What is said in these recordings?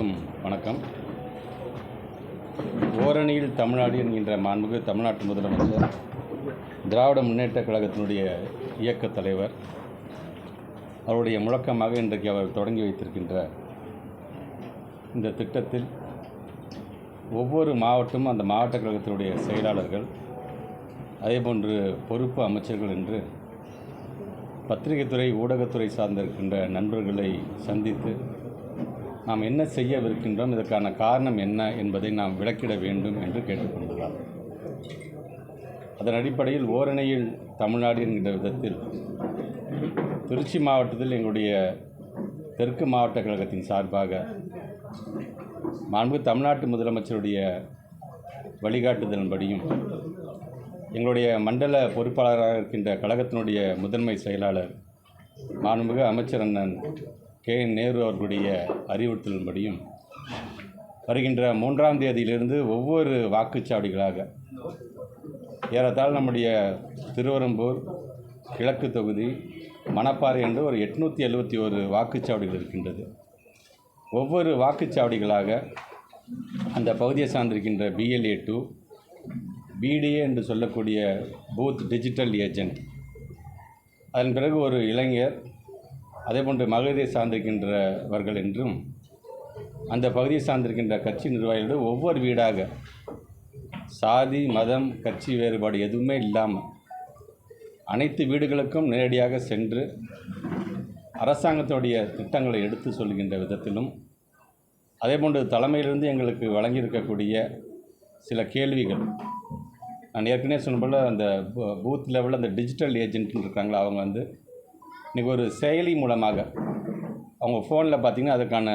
அனைவருக்கும் வணக்கம். ஓரணியில் தமிழ்நாடு என்கின்ற மாண்புமிகு தமிழ்நாட்டு முதலமைச்சர், திராவிட முன்னேற்றக் கழகத்தினுடைய இயக்கத் தலைவர் அவருடைய முழக்கமாக இன்றைக்கு அவர் தொடங்கி வைத்திருக்கின்ற இந்த திட்டத்தில் ஒவ்வொரு மாவட்டமும் அந்த மாவட்ட கழகத்தினுடைய செயலாளர்கள், அதேபோன்று பொறுப்பு அமைச்சர்கள் என்று பத்திரிகைத்துறை, ஊடகத்துறை சார்ந்திருக்கின்ற நண்பர்களை சந்தித்து நாம் என்ன செய்யவிருக்கின்றோம், இதற்கான காரணம் என்ன என்பதை நாம் விளக்கிட வேண்டும் என்று கேட்டுக்கொண்டுள்ளார். அதன் அடிப்படையில் ஓரணியில் தமிழ்நாடு என்கின்ற விதத்தில் திருச்சி மாவட்டத்தில் எங்களுடைய தெற்கு மாவட்ட கழகத்தின் சார்பாக மாண்புமிகு தமிழ்நாட்டு முதலமைச்சருடைய வழிகாட்டுதலின்படியும் எங்களுடைய மண்டல பொறுப்பாளராக இருக்கின்ற கழகத்தினுடைய முதன்மை செயலாளர் மாண்புமிகு அமைச்சர் அண்ணன் கே.என். நேரு அவர்களுடைய அறிவுறுத்தலின்படியும் வருகின்ற 3ஆம் தேதியிலிருந்து ஒவ்வொரு வாக்குச்சாவடிகளாக ஏறத்தாழ நம்முடைய திருவெரும்பூர் கிழக்கு தொகுதி, மணப்பாறை என்று ஒரு 871 வாக்குச்சாவடிகள் இருக்கின்றது. ஒவ்வொரு வாக்குச்சாவடிகளாக அந்த பகுதியை சார்ந்திருக்கின்ற BLA 2, BDA என்று சொல்லக்கூடிய பூத் டிஜிட்டல் ஏஜென்ட், அதன் பிறகு ஒரு இளைஞர், அதேபோன்று மகளிரை சார்ந்திருக்கின்றவர்கள் என்றும் அந்த பகுதியை சார்ந்திருக்கின்ற கட்சி நிர்வாகிகளோடு ஒவ்வொரு வீடாக சாதி, மதம், கட்சி வேறுபாடு எதுவுமே இல்லாமல் அனைத்து வீடுகளுக்கும் நேரடியாக சென்று அரசாங்கத்தினுடைய திட்டங்களை எடுத்து சொல்கின்ற விதத்திலும், அதேபோன்று தலைமையிலிருந்து எங்களுக்கு வழங்கியிருக்கக்கூடிய சில கேள்விகள், நான் ஏற்கனவே சொன்னபோல் அந்த பூத் லெவலில் அந்த டிஜிட்டல் ஏஜென்ட்னு இருக்காங்களா, அவங்க இன்றைக்கி ஒரு செயலி மூலமாக அவங்க ஃபோனில் பார்த்திங்கன்னா அதுக்கான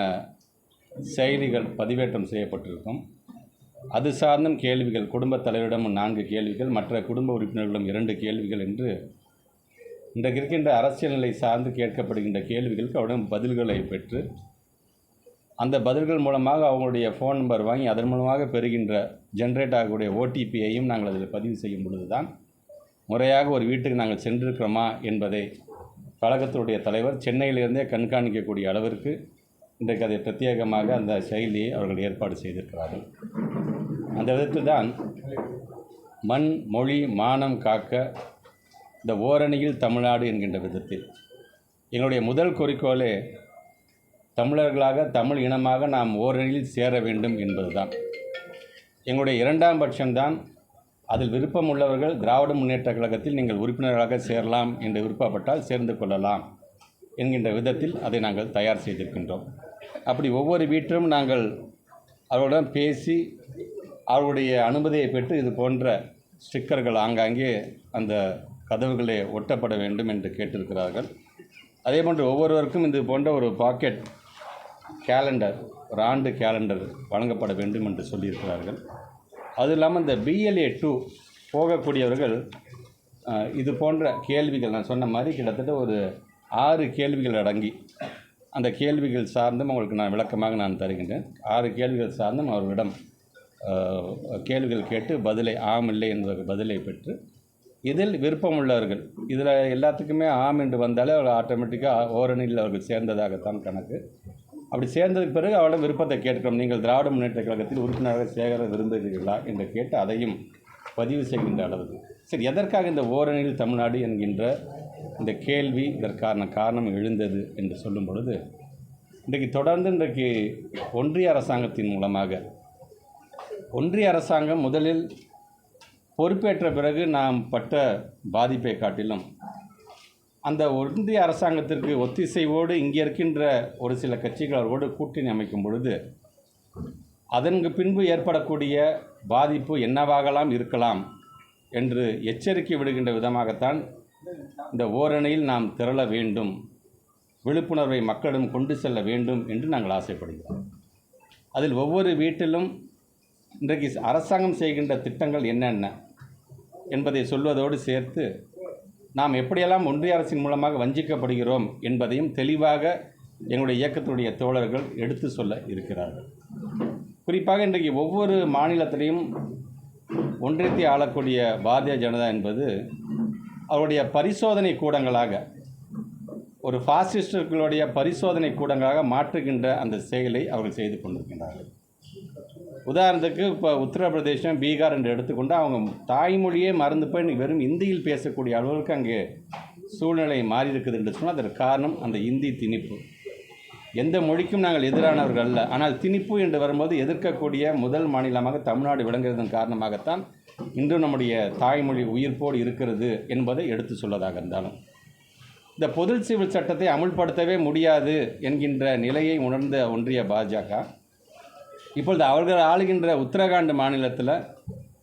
செயலிகள் பதிவேற்றம் செய்யப்பட்டிருக்கும். அது சார்ந்தும் கேள்விகள், குடும்பத் தலைவரிடம் 4 கேள்விகள், மற்ற குடும்ப உறுப்பினர்களிடம் 2 கேள்விகள் என்று இன்றைக்கு இருக்கின்ற அரசியல் நிலை சார்ந்து கேட்கப்படுகின்ற கேள்விகளுக்கு அவரிடம் பதில்களை பெற்று அந்த பதில்கள் மூலமாக அவங்களுடைய ஃபோன் நம்பர் வாங்கி அதன் மூலமாக பெறுகின்ற ஜென்ரேட் ஆகக்கூடிய OTPயையும் நாங்கள் அதில் பதிவு செய்யும் பொழுது தான் முறையாக ஒரு வீட்டுக்கு நாங்கள் சென்றிருக்கிறோமா என்பதை கழகத்தினுடைய தலைவர் சென்னையிலிருந்தே கண்காணிக்கக்கூடிய அளவிற்கு இன்றைக்கு அதை பிரத்யேகமாக அந்த செயலியை அவர்கள் ஏற்பாடு செய்திருக்கிறார்கள். அந்த விதத்தில் தான் மண், மொழி, மானம் காக்க இந்த ஓரணியில் தமிழ்நாடு என்கின்ற விதத்தில் எங்களுடைய முதல் குறிக்கோளே தமிழர்களாக, தமிழ் இனமாக நாம் ஓரணியில் சேர வேண்டும் என்பதுதான். எங்களுடைய 2ஆம் பட்சம்தான் அதில் விருப்பம் உள்ளவர்கள் திராவிட முன்னேற்றக் கழகத்தில் நீங்கள் உறுப்பினர்களாக சேரலாம் என்று விருப்பப்பட்டால் சேர்ந்து கொள்ளலாம் என்கின்ற விதத்தில் அதை நாங்கள் தயார் செய்திருக்கின்றோம். அப்படி ஒவ்வொரு வீட்டிலும் நாங்கள் அவர்களுடன் பேசி அவர்களுடைய அனுமதியை பெற்று இது போன்ற ஸ்டிக்கர்கள் ஆங்காங்கே அந்த கதவுகளே ஒட்டப்பட வேண்டும் என்று கேட்டிருக்கிறார்கள். அதேபோன்று ஒவ்வொருவருக்கும் இது போன்ற ஒரு பாக்கெட் கேலண்டர், ஒரு ஆண்டு கேலண்டர் வழங்கப்பட வேண்டும் என்று சொல்லியிருக்கிறார்கள். அது இல்லாமல் இந்த BLA 2 போகக்கூடியவர்கள் இது போன்ற கேள்விகள், நான் சொன்ன மாதிரி கிட்டத்தட்ட ஒரு 6 கேள்விகள் அடங்கி அந்த கேள்விகள் சார்ந்தும் அவங்களுக்கு நான் விளக்கமாக தருகின்றேன். 6 கேள்விகள் சார்ந்தும் அவர்களிடம் கேள்விகள் கேட்டு பதிலை ஆம் இல்லை என்ற பதிலை பெற்று இதில் விருப்பம் உள்ளவர்கள், இதில் எல்லாத்துக்குமே ஆம் என்று வந்தாலே அவர்கள் ஆட்டோமேட்டிக்காக ஓரணியில் அவர்கள் சேர்ந்ததாகத்தான் கணக்கு. அப்படி சேர்ந்ததுக்கு பிறகு அவரிடம் விருப்பத்தை கேட்கிறோம், நீங்கள் திராவிட முன்னேற்றக் கழகத்தில் உறுப்பினராக சேர விரும்புகிறீர்களா என்று கேட்டு அதையும் பதிவு செய்கின்ற அளவுக்கு. சரி, எதற்காக இந்த ஓரணியில் தமிழ்நாடு என்கின்ற இந்த கேள்வி, இதற்கான காரணம் எழுந்தது என்று சொல்லும் பொழுது, இன்றைக்கு ஒன்றிய அரசாங்கத்தின் மூலமாக, ஒன்றிய அரசாங்கம் முதலில் பொறுப்பேற்ற பிறகு நாம் பட்ட பாதிப்பை காட்டிலும் அந்த ஒன்றிய அரசாங்கத்திற்கு ஒத்திசைவோடு இங்கே இருக்கின்ற ஒரு சில கட்சிகள் அவரோடு கூட்டணி அமைக்கும் பொழுது அதற்கு பின்பு ஏற்படக்கூடிய பாதிப்பு என்னவாகலாம் இருக்கலாம் என்று எச்சரிக்கை விடுகின்ற விதமாகத்தான் இந்த ஓரணியில் நாம் திரள வேண்டும், விழிப்புணர்வை மக்களிடம் கொண்டு செல்ல வேண்டும் என்று நாங்கள் ஆசைப்படுகிறோம். அதில் ஒவ்வொரு வீட்டிலும் இன்றைக்கு அரசாங்கம் செய்கின்ற திட்டங்கள் என்னென்ன என்பதை சொல்வதோடு சேர்த்து நாம் எப்படியெல்லாம் ஒன்றிய அரசின் மூலமாக வஞ்சிக்கப்படுகிறோம் என்பதையும் தெளிவாக எங்களுடைய இயக்கத்துடைய தோழர்கள் எடுத்து சொல்ல இருக்கிறார்கள். குறிப்பாக இன்றைக்கு ஒவ்வொரு மாநிலத்திலையும் ஒன்றியத்தை ஆளக்கூடிய பாரதிய ஜனதா என்பது அவருடைய பரிசோதனை கூடங்களாக ஒரு ஃபாசிஸ்டுகளுடைய பரிசோதனை கூடங்களாக மாற்றுகின்ற அந்த செயலை அவர்கள் செய்து கொண்டிருக்கின்றார்கள். உதாரணத்துக்கு இப்போ உத்தரப்பிரதேசம், பீகார் என்று எடுத்துக்கொண்டு அவங்க தாய்மொழியே மறந்து போய் இன்றைக்கி வெறும் இந்தியில் பேசக்கூடிய அளவுக்கு அங்கே சூழ்நிலை மாறி இருக்குது என்று சொன்னால் அதற்கு காரணம் அந்த இந்தி திணிப்பு. எந்த மொழிக்கும் நாங்கள் எதிரானவர்கள் அல்ல, ஆனால் திணிப்பு என்று வரும்போது எதிர்க்கக்கூடிய முதல் மாநிலமாக தமிழ்நாடு விளங்குவதன் காரணமாகத்தான் இன்று நம்முடைய தாய்மொழி உயிர்ப்போடு இருக்கிறது என்பதை எடுத்து சொல்வதாக இருந்தாலும், இந்த பொது சிவில் சட்டத்தை அமுல்படுத்தவே முடியாது என்கின்ற நிலையை உணர்ந்த ஒன்றிய பாஜக இப்பொழுது அவர்கள் ஆளுகின்ற உத்தரகாண்ட் மாநிலத்தில்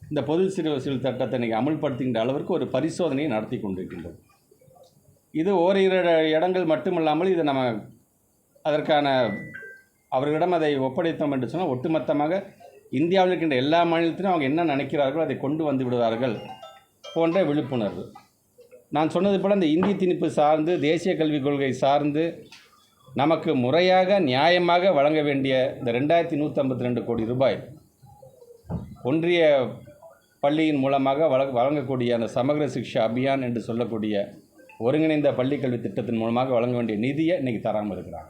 இந்த பொது சிவில் சட்டத்தை இன்றைக்கி அமுல்படுத்துகின்ற அளவிற்கு ஒரு பரிசோதனையை நடத்தி கொண்டிருக்கின்றது. இது ஓரிரு இடங்கள் மட்டுமல்லாமல் இது நம்ம அதற்கான அவர்களிடம் அதை ஒப்படைத்தோம் என்று சொன்னால் ஒட்டுமொத்தமாக இந்தியாவில் இருக்கின்ற எல்லா மாநிலத்திலும் அவங்க என்ன நினைக்கிறார்களோ அதை கொண்டு வந்து விடுவார்கள் போன்ற விழிப்புணர்வு. நான் சொன்னது போல் இந்த இந்தி திணிப்பு சார்ந்து, தேசிய கல்விக் கொள்கை சார்ந்து நமக்கு முறையாக நியாயமாக வழங்க வேண்டிய இந்த 2152 கோடி ரூபாய் ஒன்றிய பள்ளியின் மூலமாக வழங்கக்கூடிய அந்த சமக்ர சிக்ஷா அபியான் என்று சொல்லக்கூடிய ஒருங்கிணைந்த பள்ளிக்கல்வி திட்டத்தின் மூலமாக வழங்க வேண்டிய நிதியை இன்றைக்கி தராமல் இருக்கிறாங்க.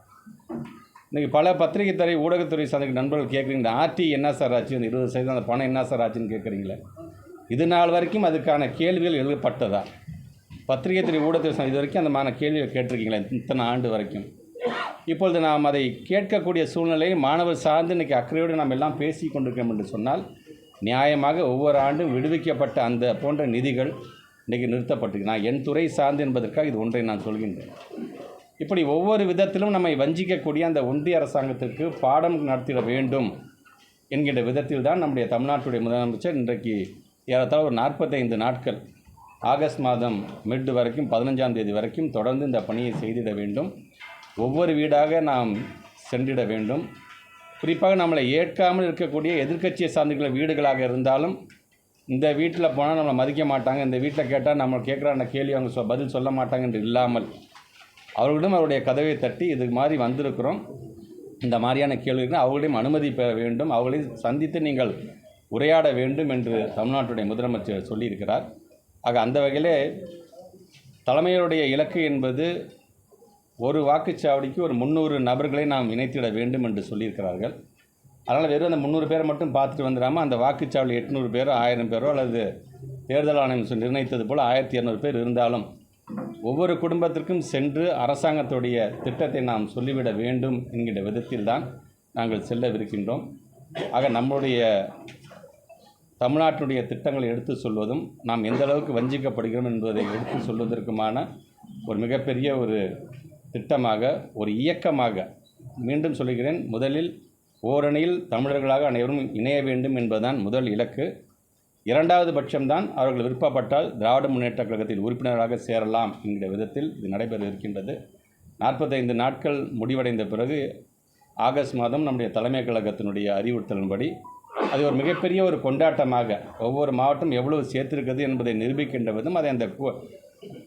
இன்றைக்கி பல பத்திரிகை துறை, ஊடகத்துறை சார்ந்த நண்பர்கள் கேட்குறீங்க, இந்த ஆர்டி என்ன சார் ஆச்சு, அந்த 20% அந்த பணம் என்ன சார் ஆச்சுன்னு கேட்குறீங்களே. இது நாள் வரைக்கும் அதுக்கான கேள்விகள் எழுதப்பட்டதா? பத்திரிகை துறை, ஊடகத்துறை இது வரைக்கும் அந்த மாதிரி கேள்விகள் கேட்டிருக்கீங்களா இத்தனை ஆண்டு வரைக்கும்? இப்பொழுது நாம் அதை கேட்கக்கூடிய சூழ்நிலையை மாணவர் சார்ந்து இன்றைக்கி அக்கறையோடு நாம் எல்லாம் பேசி கொண்டிருக்கோம் என்று சொன்னால், நியாயமாக ஒவ்வொரு ஆண்டும் விடுவிக்கப்பட்ட அந்த போன்ற நிதிகள் இன்றைக்கி நிறுத்தப்பட்டிருக்கு. நான் என் துறை சார்ந்து என்பதற்காக இது ஒன்றை நான் சொல்கின்றேன். இப்படி ஒவ்வொரு விதத்திலும் நம்மை வஞ்சிக்கக்கூடிய அந்த ஒன்றிய அரசாங்கத்திற்கு பாடம் நடத்திட வேண்டும் என்கின்ற விதத்தில் தான் நம்முடைய தமிழ்நாட்டுடைய முதலமைச்சர் இன்றைக்கு ஏறத்தாழ ஒரு 45 நாட்கள் ஆகஸ்ட் மாதம் மிட் வரைக்கும் 15ஆம் தேதி வரைக்கும் தொடர்ந்து இந்த பணியை செய்திட வேண்டும். ஒவ்வொரு வீடாக நாம் சென்றிட வேண்டும். குறிப்பாக நம்மளை ஏற்காமல் இருக்கக்கூடிய எதிர்க்கட்சியை சார்ந்துள்ள வீடுகளாக இருந்தாலும், இந்த வீட்டில் போனால் நம்மளை மதிக்க மாட்டாங்க, இந்த வீட்டில் கேட்டால் நம்ம கேட்குற அந்த கேள்வி அவங்க பதில் சொல்ல மாட்டாங்க என்று இல்லாமல், அவர்களிடம் அவருடைய கதவை தட்டி இது மாதிரி வந்திருக்கிறோம், இந்த மாதிரியான கேள்விகள் அவர்களிடம் அனுமதி பெற வேண்டும், அவர்களை சந்தித்து நீங்கள் உரையாட வேண்டும் என்று தமிழ்நாட்டுடைய முதலமைச்சர் சொல்லியிருக்கிறார். ஆக அந்த வகையிலே தலைமையுடைய இலக்கு என்பது ஒரு வாக்குச்சாவடிக்கு ஒரு 300 நபர்களை நாம் இணைத்திட வேண்டும் என்று சொல்லியிருக்கிறார்கள். அதனால் வெறும் அந்த 300 பேரை மட்டும் பார்த்துட்டு வந்துடாமல் அந்த வாக்குச்சாவடி 800 பேரோ 1000 பேரோ அல்லது தேர்தல் ஆணையம் நிர்ணயித்தது போல் 1200 பேர் இருந்தாலும் ஒவ்வொரு குடும்பத்திற்கும் சென்று அரசாங்கத்துடைய திட்டத்தை நாம் சொல்லிவிட வேண்டும் என்கின்ற விதத்தில் தான் நாங்கள் செல்லவிருக்கின்றோம். ஆக நம்முடைய தமிழ்நாட்டினுடைய திட்டங்களை எடுத்து சொல்வதும், நாம் எந்த அளவுக்கு வஞ்சிக்கப்படுகிறோம் என்பதை எடுத்து சொல்வதற்குமான ஒரு மிகப்பெரிய ஒரு திட்டமாக, ஒரு இயக்கமாக, மீண்டும் சொல்கிறேன், முதலில் ஓரணியில் தமிழர்களாக அனைவரும் இணைய வேண்டும் என்பதுதான் முதல் இலக்கு. இரண்டாவது பட்சம்தான் அவர்கள் விருப்பப்பட்டால் திராவிட முன்னேற்றக் கழகத்தில் உறுப்பினராக சேரலாம் என்கிற விதத்தில் இது நடைபெற இருக்கின்றது. 45 நாட்கள் முடிவடைந்த பிறகு ஆகஸ்ட் மாதம் நம்முடைய தலைமைக் கழகத்தினுடைய அறிவுறுத்தலின்படி அது ஒரு மிகப்பெரிய ஒரு கொண்டாட்டமாக, ஒவ்வொரு மாவட்டம் எவ்வளவு சேர்த்திருக்கிறது என்பதை நிரூபிக்கின்ற விதம், அதை அந்த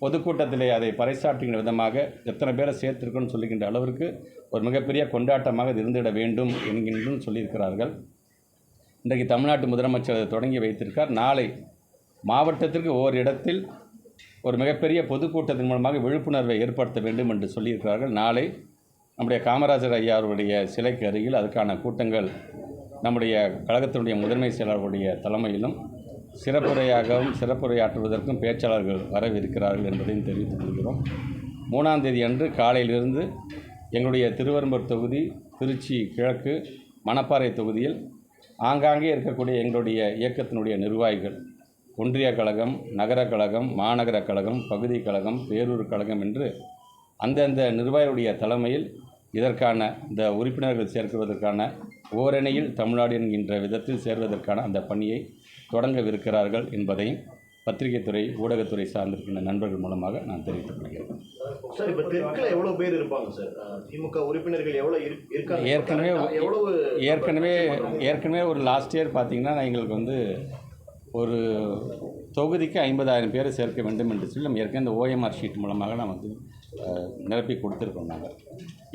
பொதுக்கூட்டத்திலே அதை பறைசாற்றுகின்ற விதமாக எத்தனை பேரை சேர்த்திருக்கோன்னு சொல்லுகின்ற அளவிற்கு ஒரு மிகப்பெரிய கொண்டாட்டமாக இது இருந்திட வேண்டும் என்கின்றும் சொல்லியிருக்கிறார்கள். இன்றைக்கு தமிழ்நாட்டு முதலமைச்சர் அதை தொடங்கி வைத்திருக்கார். நாளை மாவட்டத்திற்கு ஓர் இடத்தில் ஒரு மிகப்பெரிய பொதுக்கூட்டத்தின் மூலமாக விழிப்புணர்வை ஏற்படுத்த வேண்டும் என்று சொல்லியிருக்கிறார்கள். நாளை நம்முடைய காமராஜர் ஐயா அவருடைய சிலைக்கு அருகில் அதுக்கான கூட்டங்கள் நம்முடைய கழகத்தினுடைய முதன்மை செயலாளருடைய தலைமையிலும் சிறப்புரையாற்றுவதற்கும் பேச்சாளர்கள் வரவிருக்கிறார்கள் என்பதையும் தெரிவித்துக் கொள்கிறோம். 3ஆம் தேதி அன்று காலையிலிருந்து எங்களுடைய திருவெரும்பூர் தொகுதி, திருச்சி கிழக்கு, மணப்பாறை தொகுதியில் ஆங்காங்கே இருக்கக்கூடிய எங்களுடைய இயக்கத்தினுடைய நிர்வாகிகள், ஒன்றிய கழகம், நகர கழகம், மாநகர கழகம், பகுதி கழகம், பேரூர் கழகம் என்று அந்தந்த நிர்வாகிகளுடைய தலைமையில் இதற்கான இந்த உறுப்பினர்கள் சேர்க்குவதற்கான ஓரணியில் தமிழ்நாடு என்கின்ற விதத்தில் சேர்வதற்கான அந்த பணியை தொடங்கவிருக்கிறார்கள் என்பதையும் பத்திரிகை துறை, ஊடகத்துறை சார்ந்திருக்கின்ற நண்பர்கள் மூலமாக நான் தெரிவித்துக் கொள்கிறேன். சார், இப்போ தெற்கில் எவ்வளோ பேர் இருப்பாங்க சார்? திமுக உறுப்பினர்கள் எவ்வளோ இருக்காங்க? ஏற்கனவே ஒரு லாஸ்ட் இயர் பார்த்திங்கன்னா எங்களுக்கு ஒரு தொகுதிக்கு 50,000 பேரை சேர்க்க வேண்டும் என்று சொல்லி நம்ம ஏற்கனவே இந்த ஓஎம்ஆர் ஷீட் மூலமாக நான் நிரப்பி கொடுத்துருக்கோம். நாங்கள்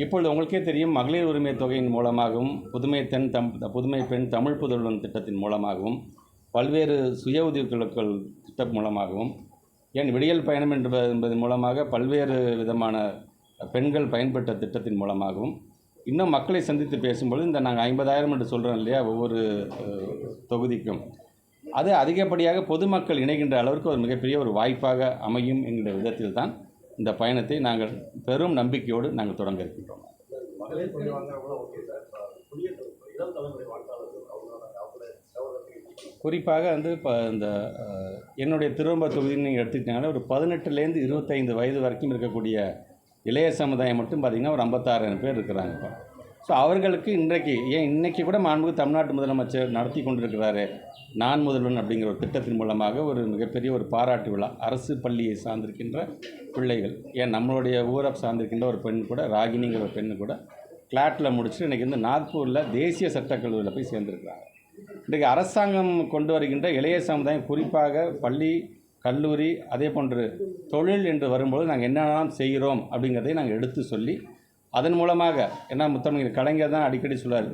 இப்பொழுது உங்களுக்கே தெரியும், மகளிர் உரிமை தொகையின் மூலமாகவும், புதுமை பெண் தமிழ் புதல்வன் திட்டத்தின் மூலமாகவும், பல்வேறு சுய உதவிக்குழுக்கள் திட்டம் மூலமாகவும், ஏன் விடியல் பயணம் என்பதன் மூலமாக பல்வேறு விதமான பெண்கள் பயன்பெற்ற திட்டத்தின் மூலமாகவும் இன்னும் மக்களை சந்தித்து பேசும்பொழுது இந்த நாங்கள் 50,000 என்று சொல்கிறோம் இல்லையா ஒவ்வொரு தொகுதிக்கும், அது அதிகப்படியாக பொதுமக்கள் இணைகின்ற அளவிற்கு ஒரு மிகப்பெரிய ஒரு வாய்ப்பாக அமையும் என்கிற விதத்தில் தான் இந்த பயணத்தை நாங்கள் பெரும் நம்பிக்கையோடு நாங்கள் தொடங்க இருக்கின்றோம். மகளிர் கொண்டு வாங்குறவங்கள ஓகே சார். புதிய இளம் தலைமுறை வாக்காளர்கள் அவங்கள குறிப்பாக வந்து இப்போ இந்த என்னுடைய திருவம்பூர் தொகுதின்னு நீங்கள் எடுத்துக்கிட்டீங்கன்னா ஒரு 18லேருந்து 25 வயது வரைக்கும் இருக்கக்கூடிய இளைய சமுதாயம் மட்டும் பார்த்திங்கன்னா ஒரு 56,000 பேர் இருக்கிறாங்க இப்போ. ஸோ அவர்களுக்கு இன்றைக்கி கூட மாண்புமிகு தமிழ்நாட்டு முதலமைச்சர் நடத்தி கொண்டிருக்கிறாரு நான் முதல்வன் அப்படிங்கிற ஒரு திட்டத்தின் மூலமாக ஒரு மிகப்பெரிய ஒரு பாராட்டு விழா. அரசு பள்ளியை சார்ந்திருக்கின்ற பிள்ளைகள், ஏன் நம்மளுடைய ஊரை சார்ந்திருக்கின்ற ஒரு பெண் கூட, ராகினிங்கிற ஒரு பெண்ணு கூட கிளாட்டில் முடிச்சுட்டு இன்றைக்கி வந்து நாக்பூரில் தேசிய சட்டக்கல்லூரியில் போய் சேர்ந்துருக்கிறாங்க. இன்றைக்கு அரசாங்கம் கொண்டு வருகின்ற இளைய சமுதாயம் குறிப்பாக பள்ளி, கல்லூரி, அதே போன்று தொழில் என்று வரும்போது நாங்கள் என்னென்னலாம் செய்கிறோம் அப்படிங்கிறதை நாங்கள் எடுத்து சொல்லி அதன் மூலமாக, ஏன்னா முத்தமிழ் கலைஞர் தான் அடிக்கடி சொல்வார்,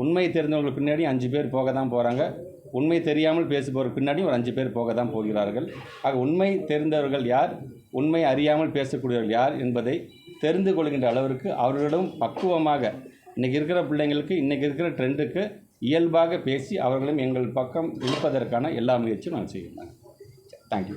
உண்மை தெரிந்தவங்களுக்கு பின்னாடி 5 பேர் போக தான் போகிறாங்க, உண்மை தெரியாமல் பேசுபவருக்கு பின்னாடி ஒரு 5 பேர் போக தான் போகிறார்கள். ஆக உண்மை தெரிந்தவர்கள் யார், உண்மை அறியாமல் பேசக்கூடியவர்கள் யார் என்பதை தெரிந்து கொள்கின்ற அளவிற்கு அவர்களிடம் பக்குவமாக இன்றைக்கி இருக்கிற பிள்ளைங்களுக்கு இன்றைக்கி இருக்கிற ட்ரெண்டுக்கு இயல்பாக பேசி அவர்களும் எங்கள் பக்கம் இழுப்பதற்கான எல்லா முயற்சியும் நான் செய்கிறேன். தேங்க்யூ.